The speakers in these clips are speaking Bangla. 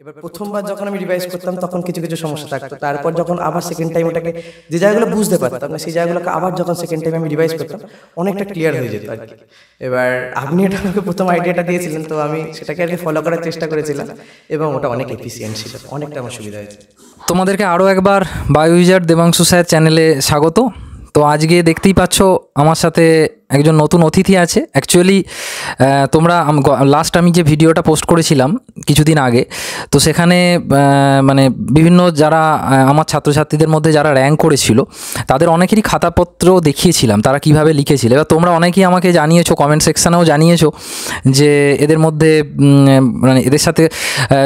এবার প্রথমবার যখন আমি রিভাইজ করতাম তখন কিছু কিছু সমস্যা থাকতো, তারপর যখন আবার সেকেন্ড টাইম ওটাকে যে জায়গাগুলো বুঝতে পারতাম না সেই জায়গাগুলোকে আবার যখন সেকেন্ড টাইম আমি রিভাইজ করতাম অনেকটা ক্লিয়ার হয়ে যেত আর কি। এবার আপনি এটা আমাকে প্রথম আইডিয়াটা দিয়েছিলেন, তো আমি সেটাকে আর কি ফলো করার চেষ্টা করেছিলাম এবং ওটা অনেক এফিসিয়েন্ট ছিল, অনেকটা আমার সুবিধা হয়েছে। তোমাদেরকে আরও একবার বায়ো উইজার্ড দেবাংশু স্যার চ্যানেলে স্বাগত। তো আজকে দেখতেই পাচ্ছ আমার সাথে একজন নতুন অতিথি আছে। অ্যাকচুয়ালি তোমরা লাস্ট আমি যে ভিডিওটা পোস্ট করেছিলাম কিছুদিন আগে, তো সেখানে মানে বিভিন্ন যারা আমার ছাত্রছাত্রীদের মধ্যে যারা র্যাঙ্ক করেছিল তাদের অনেকেরই খাতাপত্র দেখিয়েছিলাম তারা কিভাবে লিখেছিল। এবার তোমরা অনেকেই আমাকে জানিয়েছো, কমেন্ট সেকশানেও জানিয়েছো যে এদের মধ্যে মানে এদের সাথে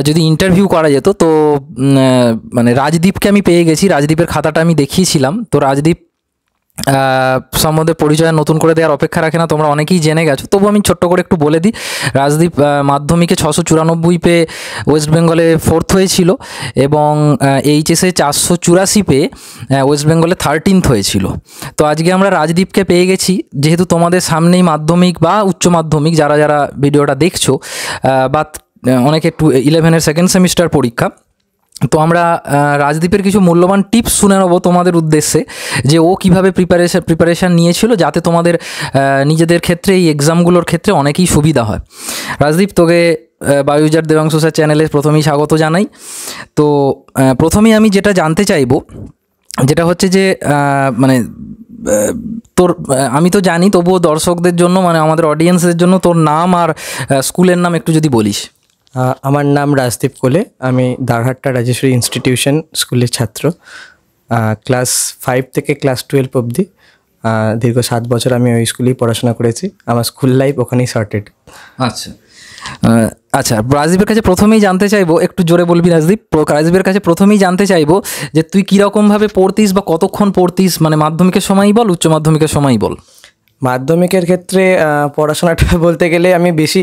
যদি ইন্টারভিউ করা যেত তো মানে রাজদীপকে আমি পেয়ে গেছি, রাজদীপের খাতাটা আমি দেখিয়েছিলাম। তো রাজদীপ সম্বন্ধে পরিচয় নতুন করে দেওয়ার অপেক্ষা রাখে না, তোমরা অনেকেই জেনে গেছো, তবু আমি ছোট্ট করে একটু বলে দিই। রাজদীপ মাধ্যমিকে 694 পেয়ে ওয়েস্ট বেঙ্গলে 4th হয়েছিল এবং এইচএসে 484 পেয়ে ওয়েস্ট বেঙ্গলে 13th হয়েছিল। তো আজকে আমরা রাজদীপকে পেয়ে গেছি, যেহেতু তোমাদের সামনেই মাধ্যমিক বা উচ্চ মাধ্যমিক যারা যারা ভিডিওটা দেখছো বা অনেকে 11-এর সেকেন্ড সেমিস্টার পরীক্ষা, তো আমরা রাজদীপের কিছু মূল্যবান টিপস শুনে নেবো তোমাদের উদ্দেশ্যে যে ও কীভাবে প্রিপারেশান নিয়েছিল, যাতে তোমাদের নিজেদের ক্ষেত্রে এই এক্সামগুলোর ক্ষেত্রে অনেকই সুবিধা হয়। রাজদীপ, তোকে বায়ো উইজার্ড দেবাংশু স্যার চ্যানেলে প্রথমেই স্বাগত জানাই। তো প্রথমেই আমি যেটা জানতে চাইবো যেটা হচ্ছে যে মানে তোর আমি তো জানি, তবুও দর্শকদের জন্য মানে আমাদের অডিয়েন্সের জন্য তোর নাম আর স্কুলের নাম একটু যদি বলিস। আমার নাম রাজদীপ কোলে, আমি দারহাট্টা রাজেশ্বরী ইনস্টিটিউশন স্কুলের ছাত্র। ক্লাস 5 থেকে ক্লাস 12 অবধি দীর্ঘ 7 বছর আমি ওই স্কুলেই পড়াশোনা করেছি। আমার স্কুল লাইফ ওখানেই সর্টেড। আচ্ছা আচ্ছা, রাজদীপের কাছে প্রথমেই জানতে চাইবো, একটু জোরে বলবি রাজদীপ। রাজদীপের কাছে প্রথমেই জানতে চাইবো যে তুই কীরকমভাবে পড়তিস বা কতক্ষণ পড়তিস, মানে মাধ্যমিকের সময়ই বল, উচ্চ মাধ্যমিকের সময়ই বল। মাধ্যমিকের ক্ষেত্রে পড়াশোনাটা বলতে গেলে আমি বেশি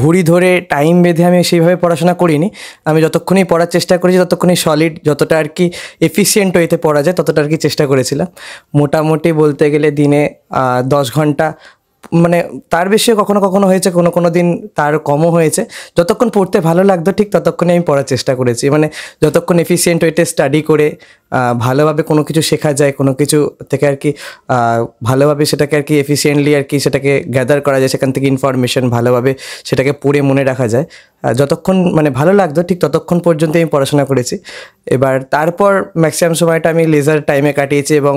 ঘড়ি ধরে টাইম বেঁধে আমি সেইভাবে পড়াশোনা করিনি। আমি যতক্ষণই পড়ার চেষ্টা করেছি ততক্ষণই সলিড, যতটা আর কি এফিসিয়েন্ট ওয়েতে পড়া যায় ততটা আর কি চেষ্টা করেছিলাম। মোটামুটি বলতে গেলে দিনে 10 ঘন্টা, মানে তার বেশিও কখনো কখনো হয়েছে, কোনো কোনো দিন তার কমও হয়েছে। যতক্ষণ পড়তে ভালো লাগতো ঠিক ততক্ষণই আমি পড়ার চেষ্টা করেছি, মানে যতক্ষণ এফিসিয়েন্ট ওয়েতে স্টাডি করে ভালোভাবে কোনো কিছু শেখা যায়, কোনো কিছু থেকে আর কি ভালোভাবে সেটাকে আর কি এফিসিয়েন্টলি আর কি সেটাকে গ্যাদার করা যায়, সেখান থেকে ইনফরমেশন ভালোভাবে সেটাকে পড়ে মনে রাখা যায়, যতক্ষণ মানে ভালো লাগতো ঠিক ততক্ষণ পর্যন্ত আমি পড়াশোনা করেছি। এবার তারপর ম্যাক্সিমাম সময়টা আমি লেজার টাইমে কাটিয়েছি এবং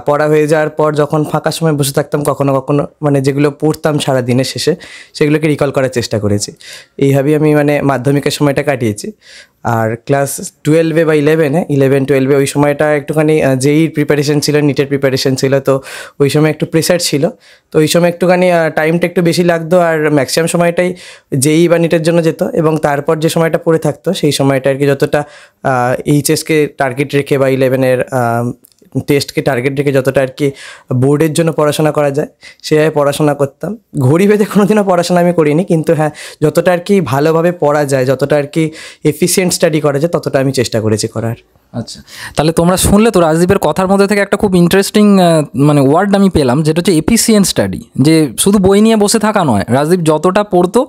পড়া হয়ে যাওয়ার পর যখন ফাঁকা সময় বসে থাকতাম কখনো কখনো মানে যেগুলো পড়তাম সারা দিনের শেষে সেগুলোকে রিকল করার চেষ্টা করেছি। এইভাবেই আমি মানে মাধ্যমিকের সময়টা কাটিয়েছি। আর ক্লাস 12-এ বা 11-12-এ ওই সময়টা একটুখানি জেইর প্রিপারেশন ছিল, নিটের প্রিপারেশন ছিল, তো ওই সময় একটু প্রেশার ছিল। তো ওই সময় একটুখানি টাইমটা একটু বেশি লাগতো আর ম্যাক্সিমাম সময়টাই জেই বা নিটের জন্য যেত এবং তারপর যে সময়টা পড়ে থাকতো সেই সময়টা আর কি যতটা এইচএসকে টার্গেট রেখে বা 11-এর টেস্টকে টার্গেট রেখে যতটা আর কি বোর্ডের জন্য পড়াশোনা করা যায় সেভাবে পড়াশোনা করতাম। ঘড়ি বেঁধে কোনো দিনও পড়াশোনা আমি করিনি, কিন্তু হ্যাঁ যতটা আর কি ভালোভাবে পড়া যায়, যতটা আর কি এফিসিয়েন্ট স্টাডি করা যায় ততটা আমি চেষ্টা করেছি করার। আচ্ছা, তাহলে তোমরা শুনলে তো রাজদীপের কথার মধ্যে থেকে একটা খুব ইন্টারেস্টিং মানে ওয়ার্ড আমি পেলাম, যেটা হচ্ছে এফিসিয়েন্ট স্টাডি। যে শুধু বই নিয়ে বসে থাকা নয়, রাজদীপ যতটা পড়তো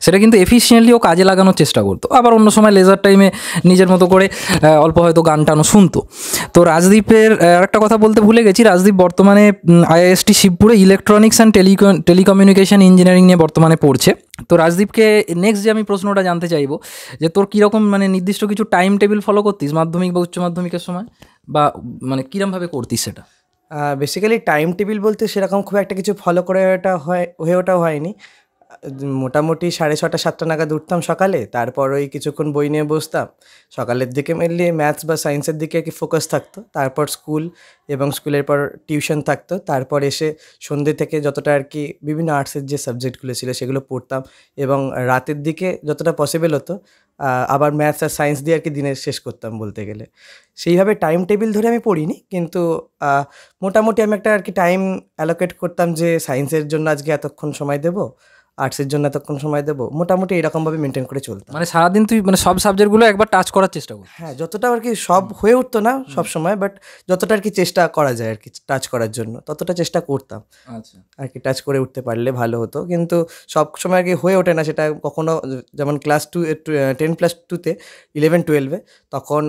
সেটা কিন্তু এফিসিয়েন্টলি ও কাজে লাগানোর চেষ্টা করতো। আবার অন্য সময় লেজার টাইমে নিজের মতো করে অল্প হয়তো গান টানও শুনতো। তো রাজদীপের একটা কথা বলতে ভুলে গেছি, রাজদীপ বর্তমানে আইআইএসটি শিবপুরে ইলেকট্রনিক্স অ্যান্ড টেলিকমিউনিকেশন ইঞ্জিনিয়ারিং নিয়ে বর্তমানে পড়ছে। তো রাজদীপকে নেক্সট যে আমি প্রশ্নটা জানতে চাইবো যে তোর কীরকম মানে নির্দিষ্ট কিছু টাইম টেবিল ফলো করতিস মাধ্যমিক বা উচ্চ মাধ্যমিকের সময়, বা মানে কীরমভাবে করতিস সেটা? বেসিক্যালি টাইম টেবিল বলতে সেরকম খুব একটা কিছু ফলো করে হয়ে ওটা হয়নি। মোটামুটি 6:30-7টা নাগাদ উঠতাম সকালে, তারপর ওই কিছুক্ষণ বই নিয়ে বসতাম। সকালের দিকে মেনলি ম্যাথস বা সায়েন্সের দিকে আর কি ফোকাস থাকতো, তারপর স্কুল এবং স্কুলের পর টিউশন থাকতো, তারপর এসে সন্ধ্যে থেকে যতটা আর কি বিভিন্ন আর্টসের যে সাবজেক্টগুলো ছিল সেগুলো পড়তাম এবং রাতের দিকে যতটা পসিবল হতো আবার ম্যাথস আর সায়েন্স দিয়ে আর কি দিনের শেষ করতাম বলতে গেলে। সেইভাবে টাইম টেবিল ধরে আমি পড়িনি, কিন্তু মোটামুটি আমি একটা আর কি টাইম অ্যালোকেট করতাম যে সায়েন্সের জন্য আজকে এতক্ষণ সময় দেবো, আর্টসের জন্য এতক্ষণ সময় দেবো, মোটামুটি এরকমভাবে মেনটেন করে চলতাম। মানে সারাদিন তুই মানে সব সাবজেক্টগুলো একবার টাচ করার চেষ্টা কর। হ্যাঁ, যতটা আর কি, সব হয়ে উঠতো না সব সময়, বাট যতটা আর কি চেষ্টা করা যায় আর কি টাচ করার জন্য ততটা চেষ্টা করতাম আচ্ছা, আর কি। টাচ করে উঠতে পারলে ভালো হতো, কিন্তু সব সময় আর কি হয়ে ওঠে না সেটা কখনো। যেমন ক্লাস 10+2-তে 11-12-এ তখন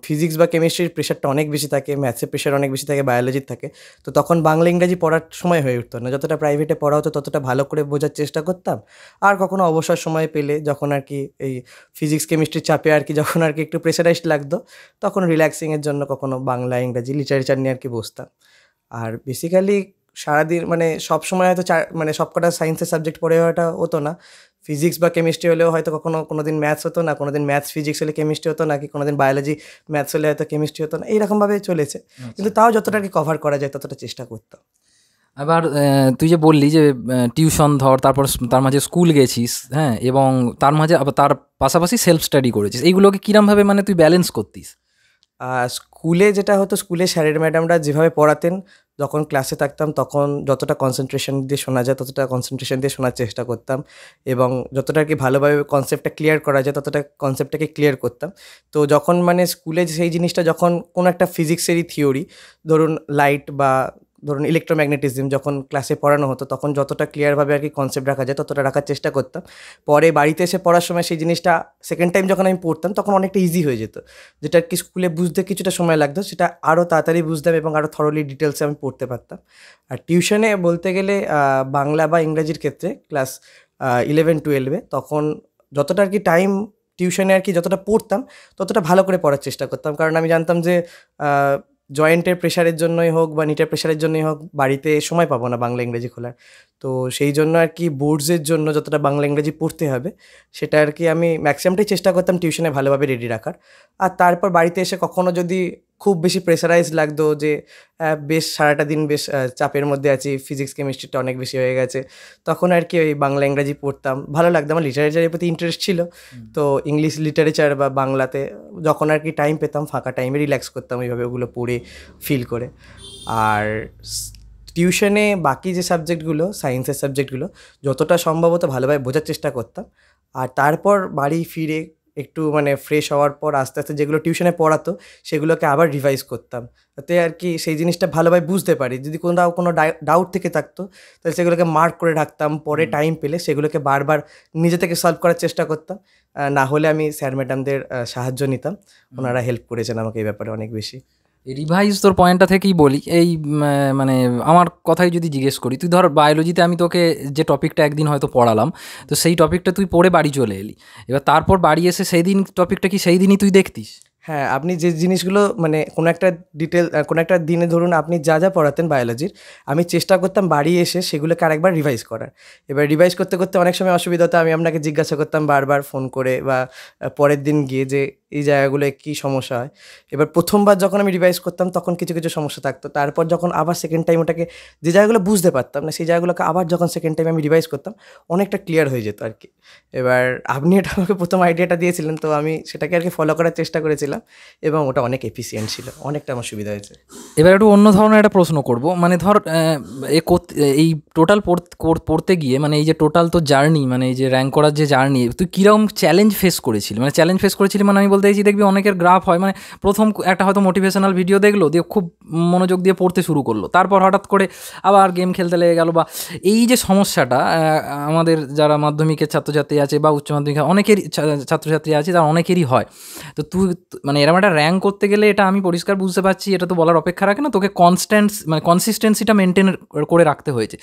ফিজিক্স বা কেমিস্ট্রির প্রেশারটা অনেক বেশি থাকে, ম্যাথসের প্রেশার অনেক বেশি থাকে, বায়োলজির থাকে। তো তখন বাংলা ইংরাজি পড়ার সময় হয়ে উঠতো না। যতটা প্রাইভেটে পড়া হতো ততটা ভালো করে বোঝার চেষ্টা করতাম। আর কখনো অবসর সময় পেলে যখন আর কি এই ফিজিক্স কেমিস্ট্রির চাপে আর কি যখন আর কি একটু প্রেশারাইজড লাগতো, তখন রিল্যাক্সিংয়ের জন্য কখনো বাংলা ইংরাজি লিটারেচার নিয়ে আর কি বসতাম। আর বেসিক্যালি সারাদিন মানে সব সময় হয়তো মানে সবকটা সায়েন্সের সাবজেক্ট পড়ে হওয়াটা হতো না। ফিজিক্স বা কেমিস্ট্রি হলেও হয়তো কোনো দিন ম্যাথস হতো না, কোনো দিন ম্যাথস ফিজিক্স হলে কেমিস্ট্রি হতো না, কি কোনো দিন বায়োলজি ম্যাথস হলে হয়তো কেমিস্ট্রি হতো না, এইরকমভাবে চলেছে। কিন্তু তাও যতটা আর কি কভার করা যায় ততটা চেষ্টা করতাম। এবার তুই যে বললি যে টিউশন ধর, তারপর তার মাঝে স্কুল গেছিস, হ্যাঁ, এবং তার মাঝে আবার তার পাশাপাশি সেলফ স্টাডি করেছিস, এইগুলোকে কিরমভাবে মানে তুই ব্যালেন্স করতিস? স্কুলে যেটা হতো, স্কুলে স্যারের ম্যাডামরা যেভাবে পড়াতেন, যখন ক্লাসে থাকতাম তখন যতটা কনসেন্ট্রেশন দিয়ে শোনা যায় ততটা কনসেন্ট্রেশন দিয়ে শোনার চেষ্টা করতাম, এবং যতটা আর কি ভালোভাবে কনসেপ্টটা ক্লিয়ার করা যায় ততটা কনসেপ্টটাকে ক্লিয়ার করতাম। তো যখন মানে স্কুলে সেই জিনিসটা, যখন কোনো একটা ফিজিক্সেরই থিওরি, ধরুন লাইট বা ধরুন ইলেকট্রোম্যাগনেটিজম যখন ক্লাসে পড়ানো হতো, তখন যতটা ক্লিয়ারভাবে আর কি কনসেপ্ট রাখা যায় ততটা রাখার চেষ্টা করতাম। পরে বাড়িতে এসে পড়ার সময় সেই জিনিসটা সেকেন্ড টাইম যখন আমি পড়তাম তখন অনেকটা ইজি হয়ে যেত। যেটা আর কি স্কুলে বুঝতে কিছুটা সময় লাগতো, সেটা আরও তাড়াতাড়ি বুঝতাম এবং আরও থরলি ডিটেলসে আমি পড়তে পারতাম। আর টিউশনে বলতে গেলে বাংলা বা ইংরাজির ক্ষেত্রে ক্লাস 11-12-এ তখন যতটা আর কি টাইম টিউশনে আর কি যতটা পড়তাম ততটা ভালো করে পড়ার চেষ্টা করতাম, কারণ আমি জানতাম যে জয়েন্টের প্রেশারের জন্যই হোক বা নিটের প্রেশারের জন্যই হোক বাড়িতে সময় পাবো না বাংলা ইংরেজি খোলার। তো সেই জন্য আর কি বোর্ডসের জন্য যতটা বাংলা ইংরেজি পড়তে হবে সেটা আর কি আমি ম্যাক্সিমামটাই চেষ্টা করতাম টিউশনে ভালোভাবে রেডি রাখার। আর তারপর বাড়িতে এসে কখনো যদি খুব বেশি প্রেশারাইজ লাগতো যে বেশ সারাটা দিন বেশ চাপের মধ্যে আছি, ফিজিক্স কেমিস্ট্রিটা অনেক বেশি হয়ে গেছে, তখন আর কি ওই বাংলা ইংরাজি পড়তাম। ভালো লাগতো, আমার লিটারেচারের প্রতি ইন্টারেস্ট ছিল, তো ইংলিশ লিটারেচার বা বাংলাতে যখন আর কি টাইম পেতাম ফাঁকা টাইমে রিল্যাক্স করতাম ওইভাবে ওগুলো পড়ে ফিল করে। আর টিউশনে বাকি যে সাবজেক্টগুলো, সায়েন্সের সাবজেক্টগুলো যতটা সম্ভবত ভালোভাবে বোঝার চেষ্টা করতাম। আর তারপর বাড়ি ফিরে একটু মানে ফ্রেশ হওয়ার পর আস্তে আস্তে যেগুলো টিউশনে পড়াতো সেগুলোকে আবার রিভাইজ করতাম, তাতে আর কি সেই জিনিসটা ভালোভাবে বুঝতে পারি। যদি কোনো ডাউট থেকে থাকতো তাহলে সেগুলোকে মার্ক করে রাখতাম, পরে টাইম পেলে সেগুলোকে বারবার নিজে থেকে সলভ করার চেষ্টা করতাম। না হলে আমি স্যার ম্যাডামদের সাহায্য নিতাম, ওনারা হেল্প করেছেন আমাকে এই ব্যাপারে অনেক বেশি। রিভাইজ তোর পয়েন্টটা থেকেই বলি, এই মানে আমার কথাই যদি জিজ্ঞেস করি, তুই ধর বায়োলজিতে আমি তোকে যে টপিকটা একদিন হয়তো পড়ালাম, তো সেই টপিকটা তুই পড়ে বাড়ি চলে এলি, এবার তারপর বাড়ি এসে সেই দিন টপিকটা কি সেই দিনই তুই দেখতিস? হ্যাঁ, আপনি যে জিনিসগুলো মানে কোনো একটা দিনে ধরুন আপনি যা যা পড়াতেন বায়োলজির, আমি চেষ্টা করতাম বাড়ি এসে সেগুলোকে আরেকবার রিভাইজ করার। এবার রিভাইজ করতে করতে অনেক সময় অসুবিধা হতো, আমি আপনাকে জিজ্ঞাসা করতাম বারবার ফোন করে বা পরের দিন গিয়ে যে এই জায়গাগুলোয় কী সমস্যা হয়। এবার প্রথমবার যখন আমি রিভাইজ করতাম তখন কিছু কিছু সমস্যা থাকতো, তারপর যখন আবার সেকেন্ড টাইম ওটাকে যে জায়গাগুলো বুঝতে পারতাম না সেই জায়গাগুলোকে আবার যখন সেকেন্ড টাইম আমি রিভাইজ করতাম অনেকটা ক্লিয়ার হয়ে যেত আর কি। এবার আপনি এটা আমাকে প্রথম আইডিয়াটা দিয়েছিলেন, তো আমি সেটাকে আর কি ফলো করার চেষ্টা করেছিলাম এবং ওটা অনেক এফিসিয়েন্ট ছিল, অনেকটা আমার সুবিধা হয়েছে। এবার একটু অন্য ধরনের একটা প্রশ্ন করব, মানে ধর এই টোটাল পড়তে গিয়ে মানে এই যে টোটাল তো জার্নি, মানে এই যে র্যাঙ্ক করার যে জার্নি, তুই কীরকম চ্যালেঞ্জ ফেস করেছিলি? মানে আমি বলতে চাইছি, দেখবি অনেকের গ্রাফ হয়, মানে প্রথম একটা হয়তো মোটিভেশনাল ভিডিও দেখলো, দিয়ে খুব মনোযোগ দিয়ে পড়তে শুরু করলো, তারপর হঠাৎ করে আবার গেম খেলতে লেগে গেল, বা এই যে সমস্যাটা আমাদের যারা মাধ্যমিকের ছাত্রছাত্রী আছে বা উচ্চ মাধ্যমিক অনেকেরই ছাত্রছাত্রী আছে, তার অনেকেরই হয়। তো তুই মানে এরকম একটা র্যাঙ্ক করতে গেলে এটা আমি পরিষ্কার বুঝতে পারছি, এটা তো বলার অপেক্ষা রাখে না, তোকে কনসিস্টেন্সিটা মেনটেন করে রাখতে হয়েছে।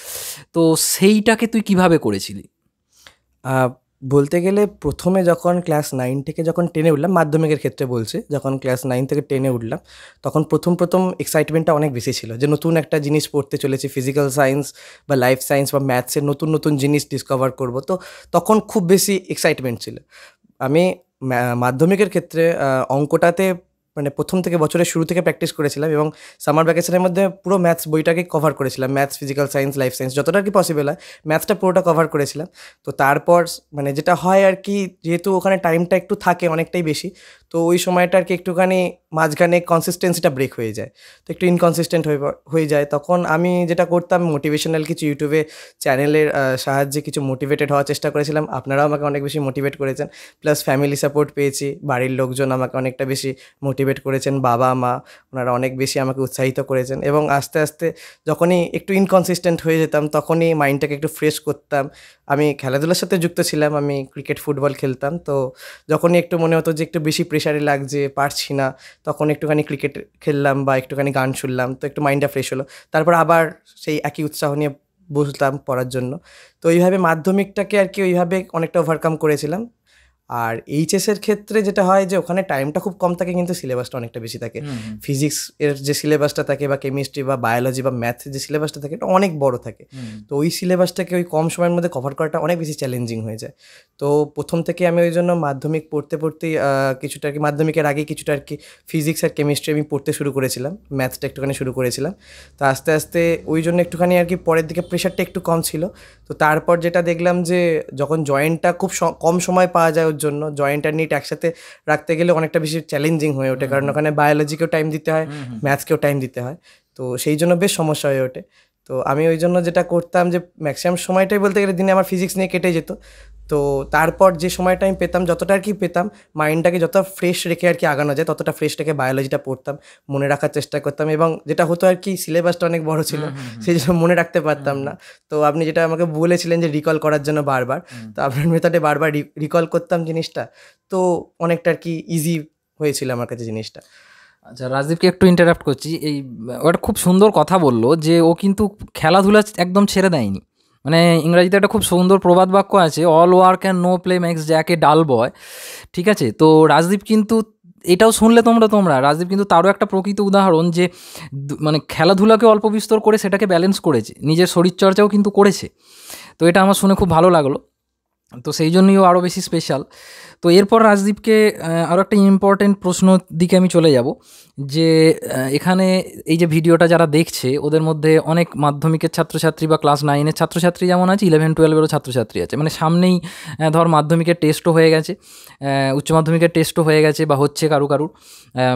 তো সেইটাকে তুই কিভাবে করেছিলি? বলতে গেলে প্রথমে যখন ক্লাস 9 থেকে যখন 10-এ উঠলাম, মাধ্যমিকের ক্ষেত্রে বলছি, যখন ক্লাস 9 থেকে 10-এ উঠলাম তখন প্রথম এক্সাইটমেন্টটা অনেক বেশি ছিল যে নতুন একটা জিনিস পড়তে চলেছি, ফিজিক্যাল সায়েন্স বা লাইফ সায়েন্স বা ম্যাথসের নতুন নতুন জিনিস ডিসকভার করব। তো তখন খুব বেশি এক্সাইটমেন্ট ছিল। আমি মাধ্যমিকের ক্ষেত্রে অঙ্কটাতে মানে প্রথম থেকে বছরের শুরু থেকে প্র্যাকটিস করেছিলাম এবং সামার ভ্যাকেশনের মধ্যে পুরো ম্যাথস বইটাকে কভার করেছিলাম, maths, physical science, life science যতটা আর কি পসিবল হয় ম্যাথসটা পুরোটা কভার করেছিলাম। তো তারপর মানে যেটা হয় আর কি, যেহেতু ওখানে টাইমটা একটু থাকে অনেকটাই বেশি, তো ওই সময়টা আর কি একটুখানি মাঝখানে কনসিস্টেন্সিটা ব্রেক হয়ে যায়, তো একটু ইনকনসিস্টেন্ট হয়ে যায়। তখন আমি যেটা করতাম, মোটিভেশনাল কিছু ইউটিউবে চ্যানেলের সাহায্যে কিছু মোটিভেটেড হওয়ার চেষ্টা করেছিলাম। আপনারাও আমাকে অনেক বেশি মোটিভেট করেছেন, প্লাস ফ্যামিলি সাপোর্ট পেয়েছি, বাড়ির লোকজন আমাকে অনেকটা বেশি মোটিভেট করেছেন, বাবা মা ওনারা অনেক বেশি আমাকে উৎসাহিত করেছেন। এবং আস্তে আস্তে যখনই একটু ইনকনসিস্টেন্ট হয়ে যেতাম তখনই মাইন্ডটাকে একটু ফ্রেশ করতাম। আমি খেলাধুলার সাথে যুক্ত ছিলাম, আমি ক্রিকেট ফুটবল খেলতাম। তো যখনই একটু মনে হতো যে একটু বেশি প্রেশারে লাগছে, পারছি না, তখন একটুখানি ক্রিকেট খেললাম বা একটুখানি গান শুনলাম, তো একটু মাইন্ডটা ফ্রেশ হলো। তারপর আবার সেই একই উৎসাহ নিয়ে বসতাম পড়ার জন্য। তো এইভাবে মাধ্যমিকটাকে আর কি ওইভাবে অনেকটা ওভারকাম করেছিলাম। আর এইচএসের ক্ষেত্রে যেটা হয় যে ওখানে টাইমটা খুব কম থাকে, কিন্তু সিলেবাসটা অনেকটা বেশি থাকে। ফিজিক্স এর যে সিলেবাসটা থাকে বা কেমিস্ট্রি বা বায়োলজি বা ম্যাথের যে সিলেবাসটা থাকে, এটা অনেক বড় থাকে। তো ওই সিলেবাসটাকে ওই কম সময়ের মধ্যে কভার করাটা অনেক বেশি চ্যালেঞ্জিং হয়ে যায়। তো প্রথম থেকে আমি ওই জন্য মাধ্যমিক পড়তেই কিছুটা আর কি, মাধ্যমিকের আগে কিছুটা আর কি ফিজিক্স আর কেমিস্ট্রি আমি পড়তে শুরু করেছিলাম, ম্যাথটা একটুখানি শুরু করেছিলাম। তো আস্তে আস্তে ওই জন্য একটুখানি আর কি পরের দিকে প্রেশারটা একটু কম ছিল। তো তারপর যেটা দেখলাম যে যখন জয়েন্টটা খুব কম সময় পাওয়া যায়, ওর জন্য জয়েন্ট আর নিট একসাথে রাখতে গেলে অনেকটা বেশি চ্যালেঞ্জিং হয়ে ওঠে, কারণ ওখানে বায়োলজিকেও টাইম দিতে হয়, ম্যাথসকেও টাইম দিতে হয়। তো সেই জন্য বেশ সমস্যা হয়ে ওঠে। তো আমি ওই জন্য যেটা করতাম যে ম্যাক্সিমাম সময়টাই বলতে গেলে দিনে আমার ফিজিক্স নিয়ে কেটে যেত। তো তারপর যে সময়টা আমি পেতাম, যতটা আর কি পেতাম, মাইন্ডটাকে যত ফ্রেশ রেখে আর কি আগানো যায় ততটা ফ্রেশ রেখে বায়োলজিটা পড়তাম, মনে রাখার চেষ্টা করতাম। এবং যেটা হতো আর কি, সিলেবাসটা অনেক বড় ছিল, সেই জন্য মনে রাখতে পারতাম না। তো আপনি যেটা আমাকে বলেছিলেন যে রিকল করার জন্য বারবার, তো আপনার মেথডে বারবার রিকল করতাম জিনিসটা, তো অনেকটা আর কি ইজি হয়েছিল আমার কাছে জিনিসটা। আচ্ছা, রাজদীপকে একটু ইন্টারাপ্ট করছি। ওটা খুব সুন্দর কথা বললো যে ও কিন্তু খেলাধুলা একদম ছেড়ে দেয়নি। মানে ইংরাজিতে একটা খুব সুন্দর প্রবাদ বাক্য আছে, all work and no play makes Jack a dull boy. ঠিক আছে, তো রাজদীপ কিন্তু এটাও শুনলে তোমরা রাজদীপ কিন্তু তারও একটা প্রকৃত উদাহরণ যে মানে খেলাধুলাকে অল্প বিস্তর করে সেটাকে ব্যালেন্স করেছে, নিজের শরীরচর্চাও কিন্তু করেছে। তো এটা আমার শুনে খুব ভালো লাগলো, তো সেই জন্যই ও আরও বেশি স্পেশাল। তো এরপর রাজদীপকে আরও একটা ইম্পর্টেন্ট প্রশ্ন দিকে আমি চলে যাব, যে এখানে এই যে ভিডিওটা যারা দেখছে ওদের মধ্যে অনেক মাধ্যমিকের ছাত্রছাত্রী বা ক্লাস 9-এর ছাত্রছাত্রী যেমন আছে, 11-12-এরও ছাত্রছাত্রী আছে। মানে সামনেই ধর মাধ্যমিকের টেস্টও হয়ে গেছে, উচ্চ মাধ্যমিকের টেস্টও হয়ে গেছে বা হচ্ছে কারুর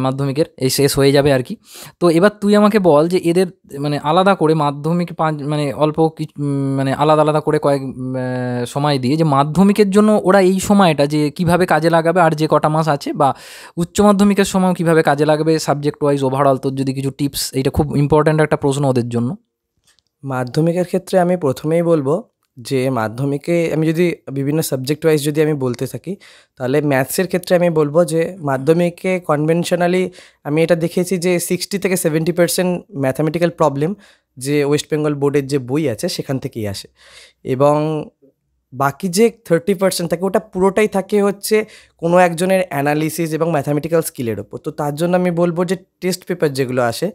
মাধ্যমিকের এই শেষ হয়ে যাবে আর কি। তো এবার তুই আমাকে বল যে এদের মানে আলাদা করে মাধ্যমিক মানে অল্প মানে আলাদা করে কয়েক সময় দিয়ে যে মাধ্যমিকের জন্য ওরা এই সময়টা যে কীভাবে কাজে লাগাবে, আর যে কটা মাস আছে, বা উচ্চ মাধ্যমিকের সময় কীভাবে কাজে লাগবে সাবজেক্ট ওয়াইজ ওভারঅল, তোর যদি কিছু টিপস, এইটা খুব ইম্পর্ট্যান্ট একটা প্রশ্ন ওদের জন্য। মাধ্যমিকের ক্ষেত্রে আমি প্রথমেই বলবো যে মাধ্যমিকে আমি যদি বিভিন্ন সাবজেক্ট ওয়াইজ যদি আমি বলতে থাকি, তাহলে ম্যাথসের ক্ষেত্রে আমি বলবো যে মাধ্যমিকে কনভেনশনালি আমি এটা দেখেছি যে 60-70% ম্যাথামেটিক্যাল প্রবলেম যে ওয়েস্ট বেঙ্গল বোর্ডের যে বই আছে সেখান থেকেই আসে। এবং বাকি যে 30% থাকে ওটা পুরোটাই থাকে হচ্ছে কোনো একজনের অ্যানালিসিস এবং ম্যাথামেটিক্যাল স্কিলের ওপর। তো তার জন্য আমি বলবো যে টেস্ট পেপার যেগুলো আসে,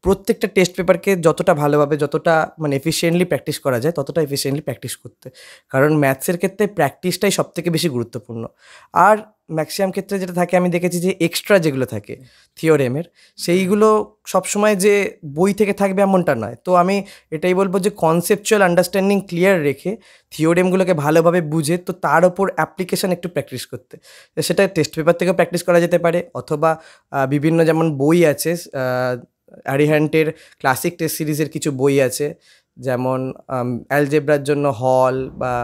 প্রত্যেকটা টেস্ট পেপারকে যতটা ভালোভাবে, যতটা মানে এফিশিয়েন্টলি প্র্যাকটিস করা যায় ততটা এফিশিয়েন্টলি প্র্যাকটিস করতে, কারণ ম্যাথসের ক্ষেত্রে প্র্যাকটিসটাই সবথেকে বেশি গুরুত্বপূর্ণ। আর ম্যাক্সিমাম ক্ষেত্রে যেটা থাকে আমি দেখেছি যে এক্সট্রা যেগুলো থাকে থিওরেমের, সেইগুলো সবসময় যে বই থেকে থাকবে এমনটা নয়। তো আমি এটাই বলবো যে কনসেপচুয়াল আন্ডারস্ট্যান্ডিং ক্লিয়ার রেখে থিওরেমগুলোকে ভালোভাবে বুঝে তো তার ওপর অ্যাপ্লিকেশান একটু প্র্যাকটিস করতে, সেটা টেস্ট পেপার থেকেও প্র্যাকটিস করা যেতে পারে, অথবা বিভিন্ন যেমন বই আছে, অ্যারিহ্যান্টের ক্লাসিক টেস্ট সিরিজের কিছু বই আছে, যেমন অ্যালজেব্রার জন্য হল বা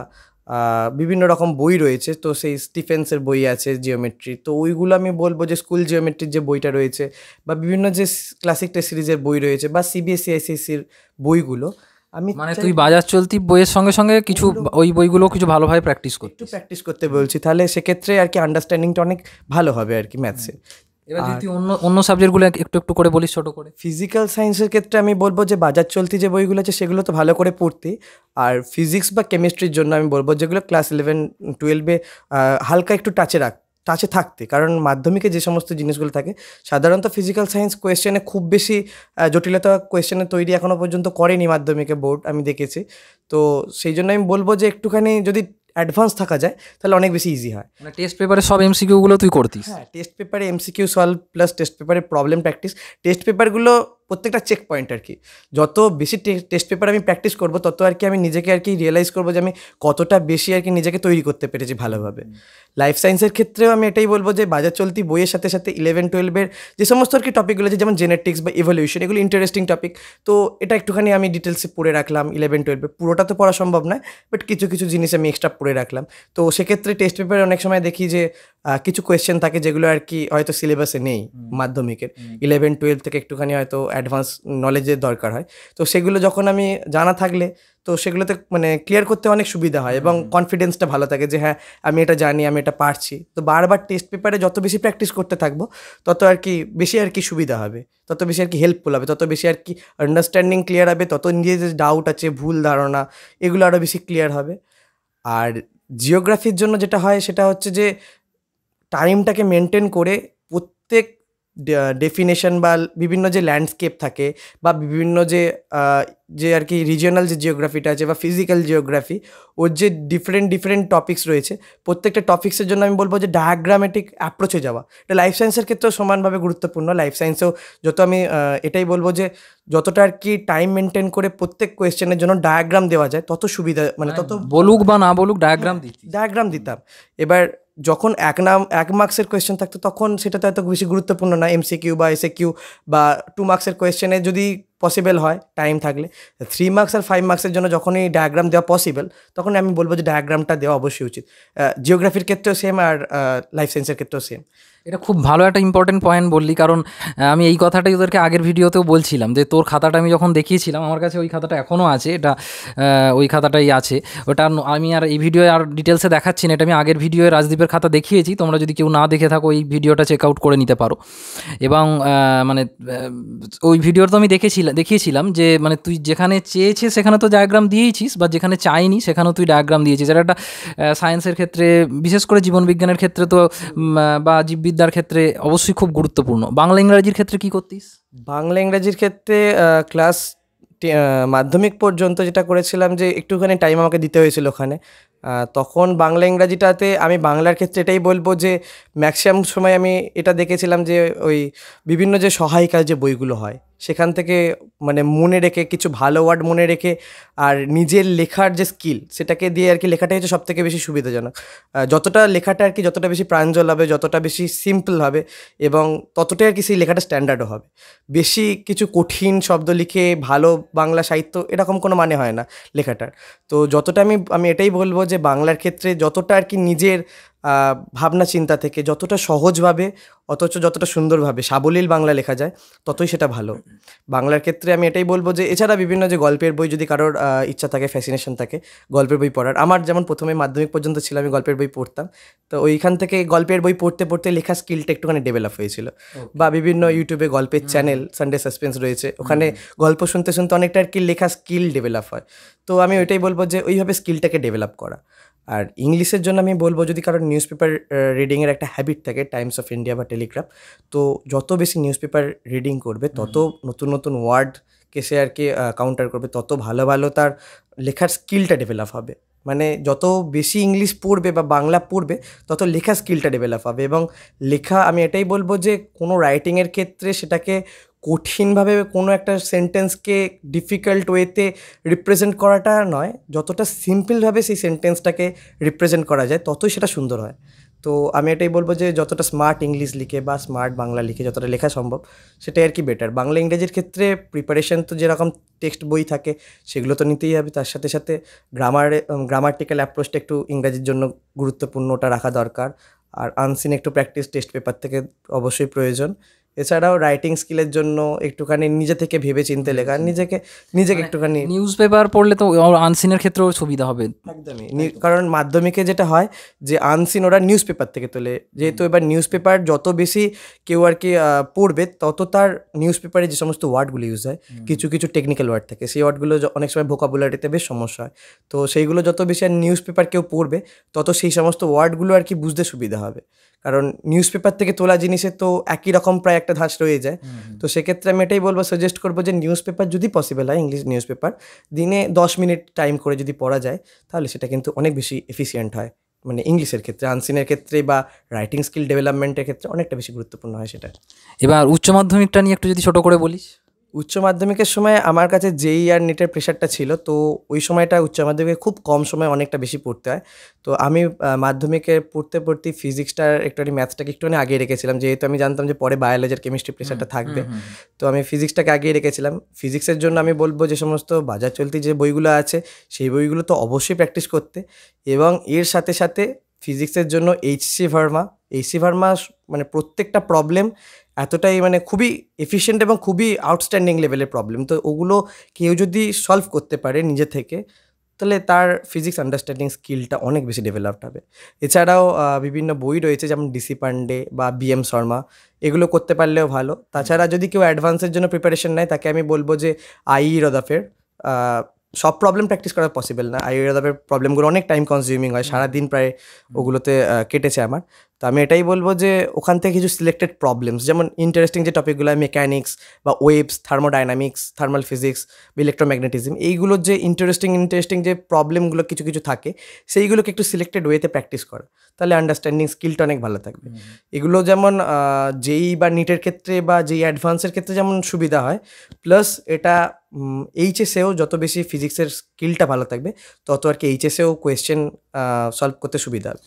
বিভিন্ন রকম বই রয়েছে। তো সেই স্টিফেন্সের বই আছে জিওমেট্রি, তো ওইগুলো আমি বলবো যে স্কুল জিওমেট্রির যে বইটা রয়েছে বা বিভিন্ন যে ক্লাসিক টেস্ট সিরিজের বই রয়েছে বা সিবিএসসি আইসিএসসির বইগুলো, আমি মানে তুই বাজার চলতি বইয়ের সঙ্গে সঙ্গে কিছু ওই বইগুলো কিছু ভালোভাবে প্র্যাকটিস করতে বলছি, তাহলে সেক্ষেত্রে আর কি আন্ডারস্ট্যান্ডিংটা অনেক ভালো হবে আর কি ম্যাথসে। এবার যদি তুই অন্য সাবজেক্টগুলো একটু করে বলিস ছোটো করে। ফিজিক্যাল সায়েন্সের ক্ষেত্রে আমি বলবো যে বাজার চলতি যে বইগুলো আছে সেগুলো তো ভালো করে পড়তে, আর ফিজিক্স বা কেমিস্ট্রির জন্য আমি বলবো যেগুলো ক্লাস 11-12-এ হালকা একটু টাচে থাকতে, কারণ মাধ্যমিকে যে সমস্ত জিনিসগুলো থাকে সাধারণত ফিজিক্যাল সায়েন্স কোয়েশ্চেনে খুব বেশি জটিলতা কোয়েশ্চেনে তৈরি এখনও পর্যন্ত করেনি মাধ্যমিকে বোর্ড, আমি দেখেছি। তো সেই জন্য আমি বলবো যে একটুখানি যদি অ্যাডভান্স থাকা যায় তাহলে অনেক বেশি ইজি হয়। মানে টেস্ট পেপারে সব এমসিকিউগুলো তুই করতিস? হ্যাঁ, টেস্ট পেপারে এমসিকিউ সলভ প্লাস টেস্ট পেপারে প্রবলেম প্র্যাকটিস। টেস্ট পেপারগুলো প্রত্যেকটা চেক পয়েন্ট আর কি। যত বেশি টেস্ট পেপার আমি প্র্যাকটিস করব তত আর কি আমি নিজেকে আর কি রিয়েলাইজ করবো যে আমি কতটা বেশি আর কি নিজেকে তৈরি করতে পেরেছি ভালোভাবে। লাইফ সায়েন্সের ক্ষেত্রেও আমি এটাই বলবো যে বাজার চলতি বইয়ের সাথে সাথে 11-12 যে সমস্ত আর কি টপিকগুলো আছে, যেমন জেনেটিক্স বা ইভলিউশন, এগুলো ইন্টারেস্টিং টপিক, তো এটা একটুখানি আমি ডিটেলসে পড়ে রাখলাম 11-12। পুরোটা তো পড়া সম্ভব নয়, বাট কিছু কিছু জিনিস আমি এক্সট্রা পড়ে রাখলাম। তো সেক্ষেত্রে টেস্ট পেপারে অনেক সময় দেখি যে কিছু কোয়েশ্চেন থাকে যেগুলো আর কি হয়তো সিলেবাসে নেই মাধ্যমিকের, 11-12 থেকে একটুখানি হয়তো অ্যাডভান্স নলেজের দরকার হয়। তো সেগুলো যখন আমি জানা থাকলে তো সেগুলোতে মানে ক্লিয়ার করতে অনেক সুবিধা হয় এবং কনফিডেন্সটা ভালো থাকে যে হ্যাঁ আমি এটা জানি, আমি এটা পারছি। তো বারবার টেস্ট পেপারে যত বেশি প্র্যাকটিস করতে থাকবো তত আর কি বেশি আর কি সুবিধা হবে, তত বেশি আর কি হেল্পফুল হবে, তত বেশি আর কি আন্ডারস্ট্যান্ডিং ক্লিয়ার হবে, তত নিজের যে ডাউট আছে, ভুল ধারণা, এগুলো আরও বেশি ক্লিয়ার হবে। আর জিওগ্রাফির জন্য যেটা হয় সেটা হচ্ছে যে টাইমটাকে মেনটেন করে প্রত্যেক ডেফিনেশন বা বিভিন্ন যে ল্যান্ডস্কেপ থাকে বা বিভিন্ন যে যে আর কি রিজিওনাল যে জিওগ্রাফিটা আছে বা ফিজিক্যাল জিওগ্রাফি, ওর যে ডিফারেন্ট টপিকস রয়েছে, প্রত্যেকটা টপিক্সের জন্য আমি বলবো যে ডায়াগ্রামেটিক অ্যাপ্রোচে যাওয়া। এটা লাইফ সায়েন্সের ক্ষেত্রেও সমানভাবে গুরুত্বপূর্ণ। লাইফ সায়েন্সেও যত আমি এটাই বলবো যে যতটা আর কি টাইম মেনটেন করে প্রত্যেক কোয়েশ্চেনের জন্য ডায়াগ্রাম দেওয়া যায় তত সুবিধা, মানে তত বলুক বা না বলুক ডায়াগ্রাম দিতাম। এবার যখন এক মার্কসের কোয়েশ্চেন থাকতো তখন সেটা তো এত বেশি গুরুত্বপূর্ণ না, MCQ বা SAQ বা 2 মার্কসের কোয়েশ্চেনে যদি পসিবল হয় টাইম থাকলে। 3 মার্কস আর 5 মার্কসের জন্য যখনই ডায়াগ্রাম দেওয়া পসিবল তখন আমি বলবো যে ডায়াগ্রামটা দেওয়া অবশ্যই উচিত। জিওগ্রাফির ক্ষেত্রেও সেম আর লাইফ সায়েন্সের ক্ষেত্রেও সেম। এটা খুব ভালো একটা ইম্পর্টেন্ট পয়েন্ট বললি, কারণ আমি এই কথাটাই ওদেরকে আগের ভিডিওতেও বলছিলাম যে তোর খাতাটা আমি যখন দেখিয়েছিলাম, আমার কাছে ওই খাতাটা এখনও আছে, এটা ওই খাতাটাই আছে। ওটা আমি আর এই ভিডিও আর ডিটেলসে দেখাচ্ছি না, এটা আমি আগের ভিডিওয়ে রাজদীপের খাতা দেখিয়েছি, তোমরা যদি কেউ না দেখে থাকো এই ভিডিওটা চেক আউট করে নিতে পারো। এবং মানে ওই ভিডিওটা তো আমি দেখিয়েছিলাম যে মানে তুই যেখানে চেয়েছিস সেখানে তো ডায়াগ্রাম দিয়েছিস, বা যেখানে চাইনি সেখানেও তুই ডায়াগ্রাম দিয়েছিস। এটা একটা সায়েন্সের ক্ষেত্রে, বিশেষ করে জীবনবিজ্ঞানের ক্ষেত্রে তো বা জীববিদ্যার ক্ষেত্রে অবশ্যই খুব গুরুত্বপূর্ণ। বাংলা ইংরাজির ক্ষেত্রে কি করতিস? বাংলা ইংরাজির ক্ষেত্রে ক্লাস মাধ্যমিক পর্যন্ত যেটা করেছিলাম যে একটুখানি টাইম আমাকে দিতে হয়েছিল ওখানে। তখন বাংলা ইংরাজিটাতে আমি বাংলার ক্ষেত্রে এটাই বলবো যে ম্যাক্সিমাম সময় আমি এটা দেখেছিলাম যে ওই বিভিন্ন যে সহায়িকার যে বইগুলো হয় সেখান থেকে মানে মনে রেখে কিছু ভালো ওয়ার্ড মনে রেখে আর নিজের লেখার যে স্কিল সেটাকে দিয়ে আর কি লেখাটাই হচ্ছে সবথেকে বেশি সুবিধাজনক। যতটা লেখাটা আর কি যতটা বেশি প্রাঞ্জল হবে, যতটা বেশি সিম্পল হবে এবং ততটাই আর কি সেই লেখাটা স্ট্যান্ডার্ডও হবে। বেশি কিছু কঠিন শব্দ লিখে ভালো বাংলা সাহিত্য এরকম কোনো মানে হয় না লেখাটার। তো যতটা আমি এটাই বলবো যে বাংলার ক্ষেত্রে যতটা আর কি নিজের ভাবনা চিন্তা থেকে যতটা সহজভাবে অথচ যতটা সুন্দরভাবে সাবলীল বাংলা লেখা যায় ততই সেটা ভালো। বাংলার ক্ষেত্রে আমি এটাই বলবো যে এছাড়া বিভিন্ন যে গল্পের বই যদি কারোর ইচ্ছা থাকে, ফ্যাসিনেশন থাকে গল্পের বই পড়ার, আমার যেমন প্রথমে মাধ্যমিক পর্যন্ত ছিল আমি গল্পের বই পড়তাম, তো ওইখান থেকে গল্পের বই পড়তে পড়তে লেখা স্কিলটা একটুখানি ডেভেলপ হয়েছিল। বা বিভিন্ন ইউটিউবে গল্পের চ্যানেল সানডে সাসপেন্স রয়েছে, ওখানে গল্প শুনতে শুনতে অনেকটা আর কি লেখা স্কিল ডেভেলপ হয়। তো আমি ওইটাই বলবো যে ওইভাবে স্কিলটাকে ডেভেলপ করা। আর ইংলিশের জন্য আমি বলবো যদি কারোর নিউজ পেপার রিডিংয়ের একটা হ্যাবিট থাকে, টাইমস অফ ইন্ডিয়া বা টেলিগ্রাফ, তো যত বেশি নিউজ পেপার রিডিং করবে তত নতুন নতুন ওয়ার্ডকে সে আর কি কাউন্টার করবে, তত ভালো ভালো তার লেখার স্কিলটা ডেভেলপ হবে। মানে যত বেশি ইংলিশ পড়বে বা বাংলা পড়বে তত লেখার স্কিলটা ডেভেলপ হবে। এবং লেখা আমি এটাই বলবো যে কোনো রাইটিংয়ের ক্ষেত্রে সেটাকে কঠিনভাবে কোনো একটা সেন্টেন্সকে ডিফিকাল্ট ওয়েতে রিপ্রেজেন্ট করাটা নয়, যতটা সিম্পলভাবে সেই সেন্টেন্সটাকে রিপ্রেজেন্ট করা যায় ততই সেটা সুন্দর হয়। তো আমি এটাই বলবো যে যতটা স্মার্ট ইংলিশ লিখে বা স্মার্ট বাংলা লিখে যতটা লেখা সম্ভব সেটাই আর কি বেটার। বাংলা ইংরেজির ক্ষেত্রে প্রিপারেশন তো যেরকম টেক্সট বই থাকে সেগুলো তো নিতেই হবে, তার সাথে সাথে গ্রামাটিক্যাল অ্যাপ্রোচটা একটু ইংরাজির জন্য গুরুত্বপূর্ণ, ওটা রাখা দরকার। আর আনসিন একটু প্র্যাকটিস টেস্ট পেপার থেকে অবশ্যই প্রয়োজন। এছাড়াও রাইটিং স্কিলের জন্য একটুখানি নিজে থেকে ভেবে চিনতে লেখা, নিজেকে একটুখানি নিউজ পেপার পড়লে তো আনসিনের ক্ষেত্রেও সুবিধা হবে একদমই। কারণ মাধ্যমিকে যেটা হয় যে আনসিন ওরা নিউজ পেপার থেকে তোলে, যেহেতু এবার নিউজ পেপার যত বেশি কেউ আর কি পড়বে তত তার নিউজ পেপারে যে সমস্ত ওয়ার্ডগুলো ইউজ হয়, কিছু কিছু টেকনিক্যাল ওয়ার্ড থাকে, সেই ওয়ার্ডগুলো অনেক সময় ভোকাবুলারিতে বেশ সমস্যা হয়। তো সেইগুলো যত বেশি আর নিউজ পেপার কেউ পড়বে তত সেই সমস্ত ওয়ার্ডগুলো আর কি বুঝতে সুবিধা হবে। কারণ নিউজ পেপার থেকে তোলা জিনিসে তো একই রকম প্রায় একটা ধাঁচ রয়ে যায়। তো সেক্ষেত্রে আমি এটাই বলবো, সাজেস্ট করবো যে নিউজ পেপার যদি পসিবল হয়, ইংলিশ নিউজ পেপার দিনে 10 মিনিট টাইম করে যদি পড়া যায় তাহলে সেটা কিন্তু অনেক বেশি এফিসিয়েন্ট হয়। মানে ইংলিশের ক্ষেত্রে, আনসিনের ক্ষেত্রে বা রাইটিং স্কিল ডেভেলপমেন্টের ক্ষেত্রে অনেকটা বেশি গুরুত্বপূর্ণ হয় সেটা। এবার উচ্চ মাধ্যমিকটা নিয়ে একটু যদি ছোট করে বলিস। উচ্চ মাধ্যমিকের সময় আমার কাছে জেই আর নেটের প্রেশারটা ছিল, তো ওই সময়টা উচ্চ মাধ্যমিকে খুব কম সময় অনেকটা বেশি পড়তে হয়। তো আমি মাধ্যমিকে পড়তে ফিজিক্সটার একটুখানি ম্যাথসটাকে একটুখানি আগিয়ে রেখেছিলাম, যেহেতু আমি জানতাম যে পরে বায়োলজি আর কেমিস্ট্রি প্রেশারটা থাকবে। তো আমি ফিজিক্সটাকে আগিয়ে রেখেছিলাম। ফিজিক্সের জন্য আমি বলবো যে সমস্ত বাজার চলতি যে বইগুলো আছে সেই বইগুলো তো অবশ্যই প্র্যাকটিস করতে, এবং এর সাথে সাথে ফিজিক্সের জন্য এইচসি ভার্মা মানে প্রত্যেকটা প্রবলেম এতটাই মানে খুবই এফিশিয়েন্ট এবং খুবই আউটস্ট্যান্ডিং লেভেলের প্রবলেম। তো ওগুলো কেউ যদি সলভ করতে পারে নিজে থেকে, তাহলে তার ফিজিক্স আন্ডারস্ট্যান্ডিং স্কিলটা অনেক বেশি ডেভেলপড হবে। এছাড়াও বিভিন্ন বই রয়েছে যেমন ডিসি পান্ডে বা বিএম শর্মা, এগুলো করতে পারলেও ভালো। তাছাড়া যদি কেউ অ্যাডভান্সের জন্য প্রিপারেশন নেয়, তাকে আমি বলবো যে আইই রদাফের সব প্রবলেম প্র্যাকটিস করা পসিবল না। আইই রদাফের প্রবলেমগুলো অনেক টাইম কনজিউমিং হয়, সারাদিন প্রায় ওগুলোতে কেটেছে আমার। তো আমি এটাই বলবো যে ওখান থেকে কিছু সিলেক্টেড প্রবলেমস, যেমন ইন্টারেস্টিং যে টপিকগুলো মেকানিক্স বা ওয়েভস, থার্মোডাইনামিক্স, থার্মাল ফিজিক্স বা ইলেকট্রোম্যাগনেটিজম, এইগুলোর যে ইন্টারেস্টিং যে প্রবলেমগুলো কিছু কিছু থাকে, সেইগুলোকে একটু সিলেক্টেড ওয়েতে প্র্যাকটিস করা, তাহলে আন্ডারস্ট্যান্ডিং স্কিলটা অনেক ভালো থাকবে। এগুলো যেমন জেই বা নিটের ক্ষেত্রে বা জেই অ্যাডভান্সের ক্ষেত্রে যেমন সুবিধা হয়, প্লাস এটা এইচএসেও যত বেশি ফিজিক্সের স্কিলটা ভালো থাকবে, তত আর কি এইচএসেও কোয়েশ্চেন সলভ করতে সুবিধা হবে।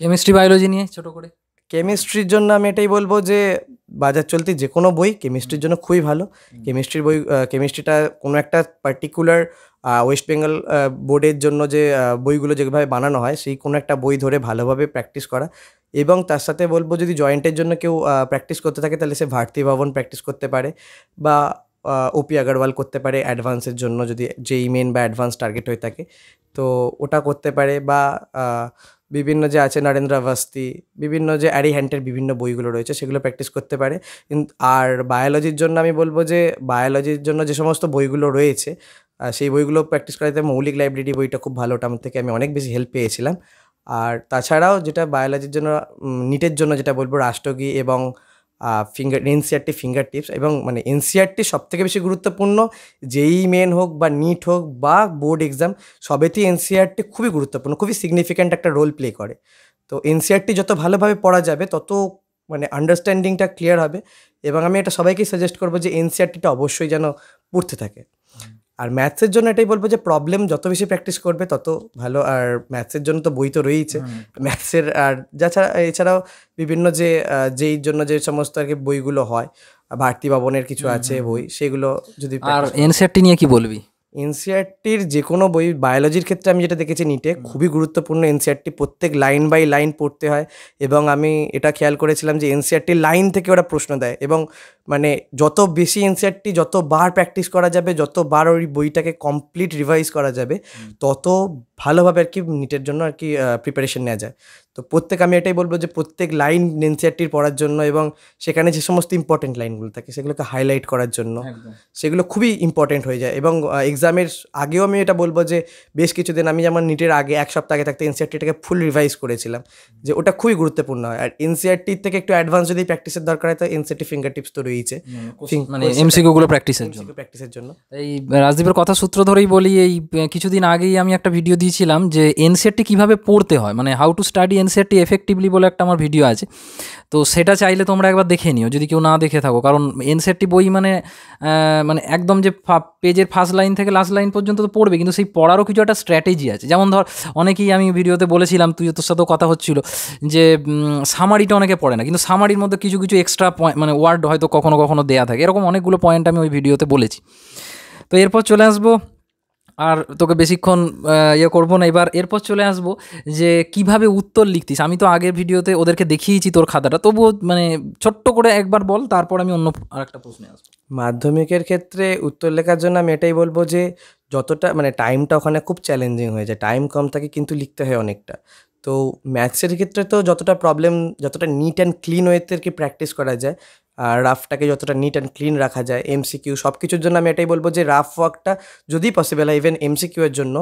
কেমিস্ট্রি বায়োলজি নিয়ে ছোট করে। কেমিস্ট্রির জন্য আমি এটাই বলবো যে বাজার চলতি যে কোনো বই কেমিস্ট্রির জন্য খুবই ভালো। কেমিস্ট্রির বই, কেমিস্ট্রিটা কোনো একটা পার্টিকুলার ওয়েস্ট বেঙ্গল বোর্ডের জন্য যে বইগুলো যেভাবে বানানো হয়, সেই কোনো একটা বই ধরে ভালোভাবে প্র্যাকটিস করা। এবং তার সাথে বলবো যদি জয়েন্টের জন্য কেউ প্র্যাকটিস করতে থাকে, তাহলে সে ভারতী ভবন প্র্যাকটিস করতে পারে, বা ওপি আগরওয়াল করতে পারে অ্যাডভান্সের জন্য, যদি যেই মেন বা অ্যাডভান্স টার্গেট হয়ে থাকে তো ওটা করতে পারে। বা বিভিন্ন যে আছে নরেন্দ্র আভাস্তি, বিভিন্ন যে অ্যারি হ্যান্টের বিভিন্ন বইগুলো রয়েছে সেগুলো প্র্যাকটিস করতে পারে। আর বায়োলজির জন্য আমি বলবো যে বায়োলজির জন্য যে সমস্ত বইগুলো রয়েছে সেই বইগুলো প্র্যাকটিস করাতে মৌলিক লাইব্রেরি বইটা খুব ভালো, ওটা আমার থেকে আমি অনেক বেশি হেল্প পেয়েছিলাম। আর তাছাড়াও যেটা বায়োলজির জন্য নিটের জন্য যেটা বলবো, রাষ্ট্রগী এবং এনসিআরটি ফিঙ্গার টিপস, এবং মানে এনসিআরটি সব থেকে বেশি গুরুত্বপূর্ণ। যেই মেন হোক বা নিট হোক বা বোর্ড এক্সাম, সবেতেই এনসিআরটি খুবই গুরুত্বপূর্ণ, খুবই সিগনিফিক্যান্ট একটা রোল প্লে করে। তো এনসিআরটি যত ভালোভাবে পড়া যাবে তত মানে আন্ডারস্ট্যান্ডিংটা ক্লিয়ার হবে। এবং আমি এটা সবাইকেই সাজেস্ট করবো যে এনসিআরটিটা অবশ্যই যেন পড়তে থাকে। আর ম্যাথসের জন্য এটাই বলবো যে প্রবলেম যত বেশি প্র্যাকটিস করবে তত ভালো। আর ম্যাথসের জন্য তো বই তো রয়েইছে ম্যাথসের, আর এছাড়াও বিভিন্ন যে যেই জন্য যে সমস্ত আর কি বইগুলো হয়, ভারতী ভবনের কিছু আছে বই, সেগুলো যদি আর এনসিআরটি নিয়ে কি বলবি? এনসিআরটির যে কোনো বই, বায়োলজির ক্ষেত্রে আমি যেটা দেখেছি নিটে খুবই গুরুত্বপূর্ণ এনসিআরটি, প্রত্যেক লাইন বাই লাইন পড়তে হয়। এবং আমি এটা খেয়াল করেছিলাম যে এনসিআরটির লাইন থেকে ওরা প্রশ্ন দেয়, এবং মানে যত বেশি এনসিআরটি যতবার প্র্যাকটিস করা যাবে, যতবার ওই বইটাকে কমপ্লিট রিভাইজ করা যাবে, তত ভালোভাবে আর কি নিটের জন্য আর কি প্রিপারেশন নেওয়া যায়। তো আমি এটাই বলবো যে প্রত্যেক লাইন এনসিআরটির পড়ার জন্য, এবং সেখানে যে সমস্ত ইম্পর্টেন্ট লাইনগুলো থাকে সেগুলোকে হাইলাইট করার জন্য, সেগুলো খুবই ইম্পর্টেন্ট হয়ে যায়। এবং এক্সামের আগেও আমি এটা বলবো যে বেশ কিছুদিন আমি যেমন নিটের আগে এক সপ্তাহ আগে থাকতে এনসিআরটিটাকে ফুল রিভাইজ করেছিলাম, যে ওটা খুবই গুরুত্বপূর্ণ হয়। আর এনসিআরটির থেকে একটু অ্যাডভান্স যদি প্র্যাকটিসের দরকার হয়, তো এনসিআরটি ফিঙ্গার টিপস তো রয়েছে, মানে এমসিকিউ গুলো প্র্যাকটিসের জন্য। এই রাজদীপের কথা সূত্র ধরেই বলি, এই কিছুদিন আগেই আমি একটা ভিডিও দিয়েছিলাম যে এনসিআরটি কিভাবে পড়তে হয়, মানে how to study NCERT effectively বলে একটা আমার ভিডিও আছে। তো সেটা চাইলে তোমরা একবার দেখে নিও যদি কেউ না দেখে থাকো, কারণ এনসিআরটি বই মানে একদম যে পেজের ফার্স্ট লাইন থেকে লাস্ট লাইন পর্যন্ত তো পড়বে, কিন্তু সেই পড়ারও কিছু একটা স্ট্র্যাটেজি আছে। যেমন ধর, অনেকেই আমি ভিডিওতে বলেছিলাম, তোর সাথেও কথা হচ্ছিল যে সামারিটা অনেকে পড়ে না, কিন্তু সামারির মধ্যে কিছু কিছু এক্সট্রা মানে ওয়ার্ড হয়তো কখনো কখনো দেয়া থাকে, এরকম অনেকগুলো পয়েন্ট আমি ওই ভিডিওতে বলেছি। তো এরপর চলে আসবো, আর তোকে বেশিক্ষণ করবো না, এরপর চলে আসবো যে কিভাবে উত্তর লিখতিস। আমি তো আগের ভিডিওতে ওদেরকে দেখিয়েছি তোর খাতাটা, তবুও মানে ছোট্ট করে একবার বল, তারপর আমি অন্য আরেকটা প্রশ্নে আসবো। মাধ্যমিকের ক্ষেত্রে উত্তর লেখার জন্য আমি এটাই বলবো যে যতটা মানে টাইমটা ওখানে খুব চ্যালেঞ্জিং হয়ে যায়, টাইম কম থাকে কিন্তু লিখতে হয় অনেকটা। তো ম্যাথসের ক্ষেত্রে তো যতটা নিট অ্যান্ড ক্লিন ওয়েতে আর কি প্র্যাকটিস করা যায়, আর রাফটাকে যতটা নিট অ্যান্ড ক্লিন রাখা যায়, এমসিকিউ সব কিছুর জন্য আমি এটাই বলবো যে রাফ ওয়ার্কটা যদি পসিবল হয়, ইভেন এমসিকিউ এর জন্য,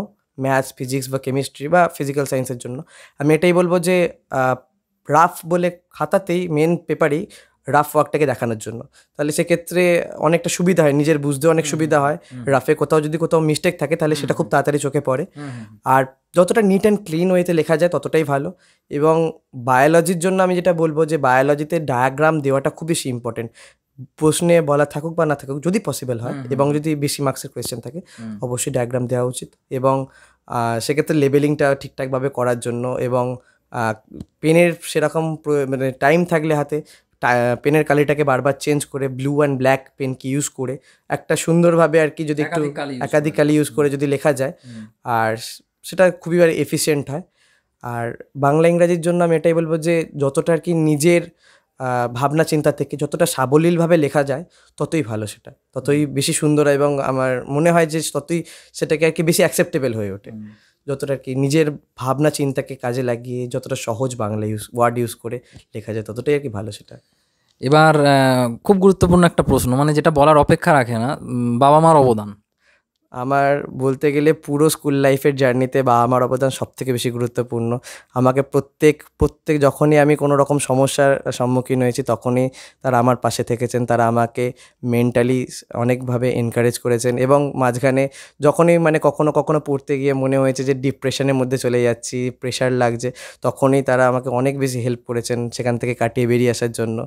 ম্যাথস, ফিজিক্স বা কেমিস্ট্রি বা ফিজিক্যাল সায়েন্সের জন্য, আমি এটাই বলবো যে রাফ বলে খাতাতেই মেন পেপারেই রাফ ওয়ার্কটাকে দেখানোর জন্য। তাহলে সেক্ষেত্রে অনেকটা সুবিধা হয়, নিজের বুঝতে অনেক সুবিধা হয়। রাফে যদি কোথাও মিস্টেক থাকে তাহলে সেটা খুব তাড়াতাড়ি চোখে পড়ে। আর যতটা নিট অ্যান্ড ক্লিন ওয়েতে লেখা যায় ততটাই ভালো। এবং বায়োলজির জন্য আমি যেটা বলবো যে বায়োলজিতে ডায়াগ্রাম দেওয়াটা খুব বেশি ইম্পর্টেন্ট। প্রশ্নে বলা থাকুক বা না থাকুক, যদি পসিবল হয় এবং যদি বেশি মার্কসের কোয়েশ্চেন থাকে, অবশ্যই ডায়াগ্রাম দেওয়া উচিত। এবং সেক্ষেত্রে লেবেলিংটা ঠিকঠাকভাবে করার জন্য এবং পেনের সেরকম মানে টাইম থাকলে হাতে পেনের কালিটাকে বারবার চেঞ্জ করে ব্লু অ্যান্ড ব্ল্যাক পেনকে ইউজ করে একটা সুন্দরভাবে আর কি, যদি একটু একাধিক কালি ইউজ করে যদি লেখা যায়, আর সেটা খুবই এফিসিয়েন্ট হয়। আর বাংলা ইংরাজির জন্য আমি এটাই বলবো যে যতটা আর কি নিজের ভাবনা চিন্তা থেকে যতটা সাবলীলভাবে লেখা যায় ততই ভালো, সেটা ততই বেশি সুন্দর, এবং আমার মনে হয় যে ততই সেটাকে আর কি বেশি অ্যাকসেপ্টেবল হয়ে ওঠে। যতটা আর কি নিজের ভাবনা চিন্তাকে কাজে লাগিয়ে যতটা সহজ বাংলা ওয়ার্ড ইউজ করে লেখা যায় ততটাই আর কি ভালো সেটা। এবার খুব গুরুত্বপূর্ণ একটা প্রশ্ন, মানে যেটা বলার অপেক্ষা রাখে না, বাবা মার অবদান। আমার বলতে গেলে পুরো স্কুল লাইফের জার্নিতে বাবা মার অবদান সবথেকে বেশি গুরুত্বপূর্ণ। আমাকে প্রত্যেক যখনই আমি কোনো রকম সমস্যার সম্মুখীন হয়েছি তখনই তারা আমার পাশে থেকেছেন। তারা আমাকে মেন্টালি অনেকভাবে এনকারেজ করেছেন, এবং মাঝখানে যখনই মানে কখনো কখনো পড়তে গিয়ে মনে হয়েছে যে ডিপ্রেশনের মধ্যে চলে যাচ্ছি, প্রেশার লাগছে, তখনই তারা আমাকে অনেক বেশি হেল্প করেছেন সেখান থেকে কাটিয়ে বেরিয়ে আসার জন্য।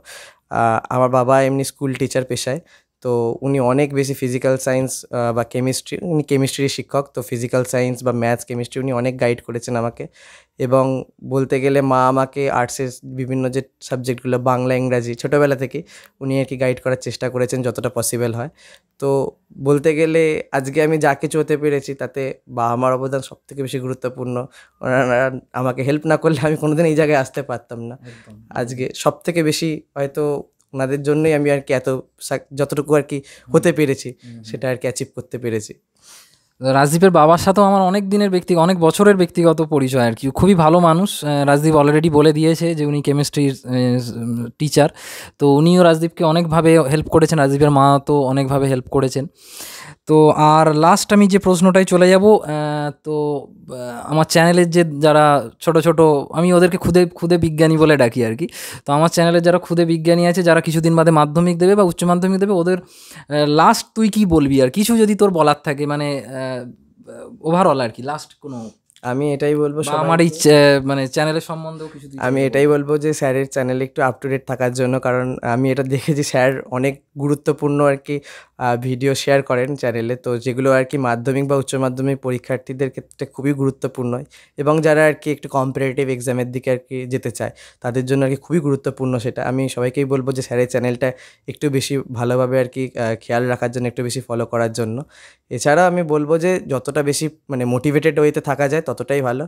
আমার বাবা এমনি স্কুল টিচার পেশায়, তো উনি অনেক বেশি ফিজিক্যাল সায়েন্স বা কেমিস্ট্রি, উনি কেমিস্ট্রির শিক্ষক, তো ফিজিক্যাল সায়েন্স বা ম্যাথস কেমিস্ট্রি উনি অনেক গাইড করেছেন আমাকে। এবং বলতে গেলে মা আমাকে আর্টসের বিভিন্ন যে সাবজেক্টগুলো বাংলা ইংরাজি ছোটোবেলা থেকে উনি আর কি গাইড করার চেষ্টা করেছেন যতটা পসিবল হয়। তো বলতে গেলে আজকে আমি যা কিছু হতে পেরেছি তাতে বাবা মার অবদান সবথেকে বেশি গুরুত্বপূর্ণ। ওনারা আমাকে হেল্প না করলে আমি কোনোদিন এই জায়গায় আসতে পারতাম না। আজকে সবথেকে বেশি হয়তো ওনাদের জন্যই আমি আর কি এত যতটুকু আর কি হতে পেরেছি সেটা আর কি অ্যাচিভ করতে পেরেছি। রাজদীপের বাবার সাথেও আমার অনেক বছরের ব্যক্তিগত পরিচয় আর কি। খুবই ভালো মানুষ। রাজদীপ অলরেডি বলে দিয়েছে যে উনি কেমিস্ট্রির টিচার, তো উনিও রাজদীপকে অনেকভাবে হেল্প করেছেন, রাজদীপের মা তো অনেকভাবে হেল্প করেছেন। তো আর লাস্ট আমি যে প্রশ্নটাই চলে যাব, তো আমার চ্যানেলের যে যারা ছোট আমি ওদেরকে খুদে বিজ্ঞানী বলে ডাকি আর কি। তো আমার চ্যানেলের যারা খুদে বিজ্ঞানী আছে, যারা কিছুদিন বাদে মাধ্যমিক দেবে বা উচ্চ মাধ্যমিক দেবে, ওদের লাস্ট তুই কি বলবি আর কিছু যদি তোর বলার থাকে, মানে ওভারঅল আর কি, লাস্ট কোনো। আমি এটাই বলবো আমার এই মানে চ্যানেলের সম্বন্ধেও কিছু। আমি এটাই বলবো যে স্যারের চ্যানেলে একটু আপ টু ডেট থাকার জন্য, কারণ আমি এটা দেখেছি স্যার অনেক গুরুত্বপূর্ণ আর কি ভিডিও শেয়ার করেন চ্যানেলে, তো যেগুলো আর কি মাধ্যমিক বা উচ্চ মাধ্যমিক পরীক্ষার্থীদের ক্ষেত্রে খুবই গুরুত্বপূর্ণ, এবং যারা আর কি একটু কম্পারেটিভ এক্সামের দিকে আর কি যেতে চায় তাদের জন্য আর কি খুবই গুরুত্বপূর্ণ সেটা। আমি সবাইকেই বলবো যে স্যারের চ্যানেলটা একটু বেশি ভালোভাবে আর কি খেয়াল রাখার জন্য, একটু বেশি ফলো করার জন্য। এছাড়া আমি বলবো যে যতটা বেশি মানে মোটিভেটেড ওয়েতে থাকা যায় ততটাই ভালো,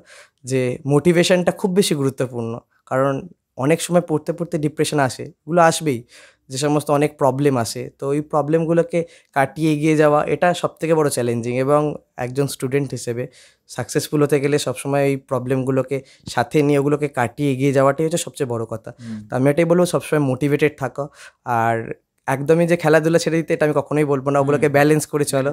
যে মোটিভেশনটা খুব বেশি গুরুত্বপূর্ণ। কারণ অনেক সময় পড়তে পড়তে ডিপ্রেশন আসে, এগুলো আসবেই, যে সমস্ত অনেক প্রবলেম আসে, তো ওই প্রবলেমগুলোকে কাটিয়ে এগিয়ে যাওয়া এটা সবথেকে বড় চ্যালেঞ্জিং, এবং একজন স্টুডেন্ট হিসেবে সাকসেসফুল হতে গেলে সবসময় এই প্রবলেমগুলোকে সাথে নিয়ে ওগুলোকে কাটিয়ে এগিয়ে যাওয়াটাই হচ্ছে সবচেয়ে বড় কথা। তো আমি এটাই বলবো সবসময় মোটিভেটেড থাকো, আর একদমই যে খেলাধুলা ছেড়ে দিতে এটা আমি কখনোই বলবো না, ওগুলোকে ব্যালেন্স করে চলো,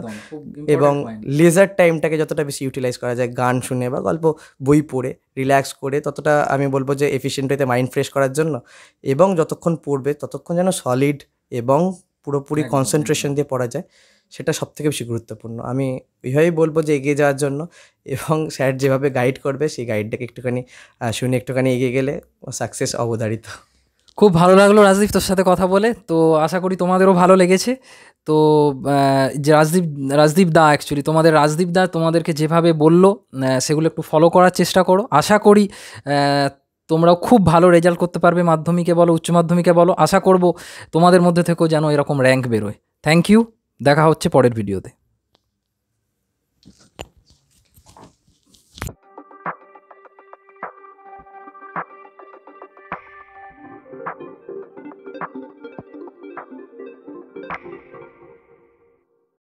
এবং লেজার টাইমটাকে যতটা বেশি ইউটিলাইজ করা যায় গান শুনে বা গল্প বই পড়ে রিল্যাক্স করে, ততটা আমি বলবো যে এফিশিয়েন্ট হইতে মাইন্ড ফ্রেশ করার জন্য, এবং যতক্ষণ পড়বে ততক্ষণ যেন সলিড এবং পুরোপুরি কনসেন্ট্রেশন দিয়ে পড়া যায়, সেটা সবথেকে বেশি গুরুত্বপূর্ণ। আমি ওইভাবেই বলবো যে এগিয়ে যাওয়ার জন্য, এবং স্যার যেভাবে গাইড করবে সেই গাইডটাকে একটুখানি শুনে একটুখানি এগিয়ে গেলে সাকসেস অবধারিত। খুব ভালো লাগলো রাজদীপ তোর সাথে কথা বলে, তো আশা করি তোমাদেরও ভালো লেগেছে। তো যে রাজদীপ দা অ্যাকচুয়ালি রাজদীপ দা তোমাদেরকে যেভাবে বললো সেগুলো একটু ফলো করার চেষ্টা করো। আশা করি তোমরাও খুব ভালো রেজাল্ট করতে পারবে, মাধ্যমিকে বলো উচ্চ মাধ্যমিকে বলো। আশা করব তোমাদের মধ্যে থেকেও যেন এরকম র্যাঙ্ক বেরোয়। থ্যাংক ইউ, দেখা হচ্ছে পরের ভিডিওতে।